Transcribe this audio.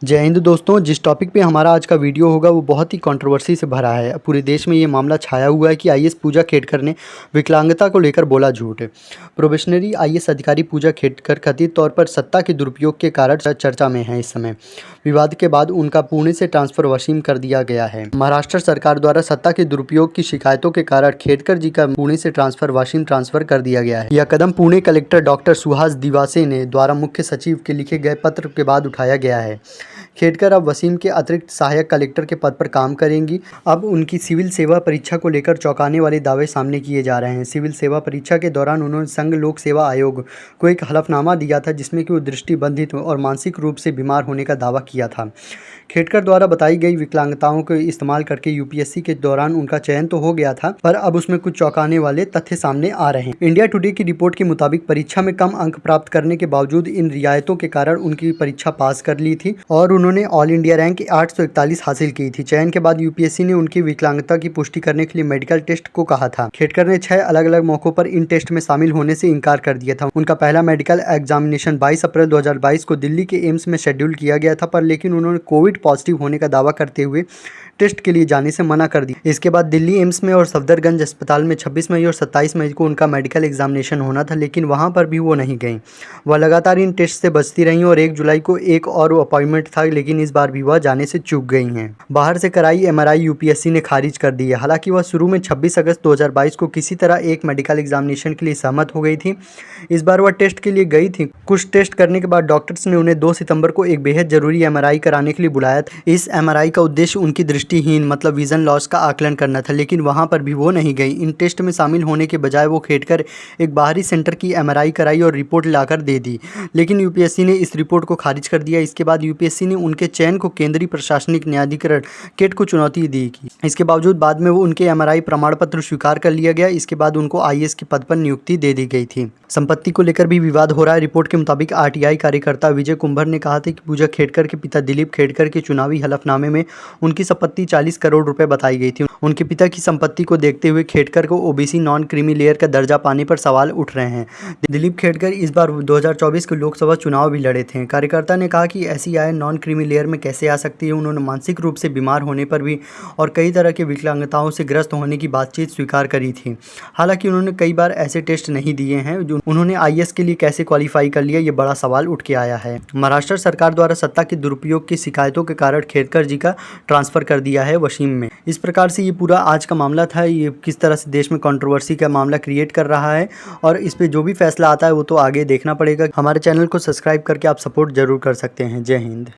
जय हिंद दोस्तों। जिस टॉपिक पे हमारा आज का वीडियो होगा वो बहुत ही कंट्रोवर्सी से भरा है। पूरे देश में ये मामला छाया हुआ है कि आईएएस पूजा खेडकर ने विकलांगता को लेकर बोला झूठ। प्रोबेशनरी आईएएस अधिकारी पूजा खेडकर कथित तौर पर सत्ता के दुरुपयोग के कारण चर्चा में है। इस समय विवाद के बाद उनका पुणे से ट्रांसफर वशीम कर दिया गया है। महाराष्ट्र सरकार द्वारा सत्ता के दुरुपयोग की शिकायतों के कारण खेडकर जी का पुणे से ट्रांसफर वशीम ट्रांसफर कर दिया गया है। यह कदम पुणे कलेक्टर डॉक्टर सुहास दिवासे ने द्वारा मुख्य सचिव के लिखे गए पत्र के बाद उठाया गया है। खेडकर अब वसीम के अतिरिक्त सहायक कलेक्टर के पद पर काम करेंगी। अब उनकी सिविल सेवा परीक्षा को लेकर चौंकाने वाले दावे सामने किए जा रहे हैं। सिविल सेवा परीक्षा के दौरान उन्होंने संघ लोक सेवा आयोग को एक हलफनामा दिया था जिसमें कि वो दृष्टिबंधित और मानसिक रूप से बीमार होने का दावा किया था। खेडकर द्वारा बताई गई विकलांगताओं को इस्तेमाल करके यूपीएससी के दौरान उनका चयन तो हो गया था, पर अब उसमें कुछ चौंकाने वाले तथ्य सामने आ रहे हैं। इंडिया टुडे की रिपोर्ट के मुताबिक परीक्षा में कम अंक प्राप्त करने के बावजूद इन रियायतों के कारण उनकी परीक्षा पास कर ली थी और उन्होंने ऑल इंडिया रैंक 841 हासिल की थी। चयन के बाद यूपीएससी ने उनकी विकलांगता की पुष्टि करने के लिए मेडिकल टेस्ट को कहा था। खेडकर ने 6 अलग अलग मौकों पर इन टेस्ट में शामिल होने से इनकार कर दिया था। उनका पहला मेडिकल एग्जामिनेशन 22 अप्रैल 2022 को दिल्ली के एम्स में शेड्यूल किया गया था, पर लेकिन उन्होंने कोविड पॉजिटिव होने का दावा करते हुए टेस्ट के लिए जाने से मना कर दी। इसके बाद दिल्ली एम्स में और सफदरगंज अस्पताल में 26 मई और 27 मई को उनका मेडिकल एग्जामिनेशन होना था, लेकिन वहां पर भी वो नहीं गई। वह लगातार इन टेस्ट से बचती रहीं और 1 जुलाई को एक और अपॉइंटमेंट था, लेकिन इस बार भी वह जाने से चूक गई हैं। बाहर से कराई एमआरआई यूपीएससी ने खारिज कर दी है। हालांकि वह शुरू में 26 अगस्त 2022 को किसी तरह एक मेडिकल एग्जामिनेशन के लिए सहमत हो गई थी। इस बार वह टेस्ट के लिए गई थी। कुछ टेस्ट करने के बाद डॉक्टर्स ने उन्हें 2 सितंबर को एक बेहद जरूरी एमआरआई कराने के लिए बुलाया था। इस एमआरआई का उद्देश्य उनकी दृष्टिहीन मतलब विजन लॉस का आकलन करना था, लेकिन वहां पर भी वो नहीं गई। इन टेस्ट में शामिल होने के बजाय वो खेडकर एक बाहरी सेंटर की एमआरआई कराई और रिपोर्ट लाकर दे दी, लेकिन यूपीएससी ने इस रिपोर्ट को खारिज कर दिया। इसके बाद यूपीएससी ने उनके चयन को केंद्रीय प्रशासनिक न्यायाधिकरण केट को चुनौती दी। इसके बावजूद बाद में वो उनके एमआरआई प्रमाण पत्र स्वीकार कर लिया गया। इसके बाद उनको आईएएस के पद पर नियुक्ति दे दी गई थी। संपत्ति को लेकर भी विवाद हो रहा है। रिपोर्ट के मुताबिक आरटीआई कार्यकर्ता विजय कुंभर ने कहा था कि पूजा खेडकर के पिता दिलीप खेडकर के चुनावी हलफनामे में उनकी संपत्ति 40 करोड़ रुपए बताई गई थी। उनके पिता की संपत्ति को देखते हुए खेडकर को ओबीसी नॉन क्रीमी लेयर का दर्जा पाने पर सवाल उठ रहे हैं। दिलीप खेडकर इस बार 2024 के लोकसभा चुनाव भी लड़े थे। कार्यकर्ता ने कहा कि ऐसी आय नॉन क्रीमी लेयर में कैसे आ सकती है। उन्होंने मानसिक रूप से बीमार होने पर भी और कई तरह के विकलांगताओं से ग्रस्त होने की बातचीत स्वीकार करी थी। हालांकि उन्होंने कई बार ऐसे टेस्ट नहीं दिए हैं। जो उन्होंने आईएएस के लिए कैसे क्वालिफाई कर लिया, ये बड़ा सवाल उठ के आया है। महाराष्ट्र सरकार द्वारा सत्ता के दुरुपयोग की शिकायतों के कारण खेडकर जी का ट्रांसफर कर दिया है वशीम में। इस प्रकार से ये पूरा आज का मामला था। ये किस तरह से देश में कंट्रोवर्सी का मामला क्रिएट कर रहा है और इस पे जो भी फैसला आता है वो तो आगे देखना पड़ेगा। हमारे चैनल को सब्सक्राइब करके आप सपोर्ट जरूर कर सकते हैं। जय हिंद।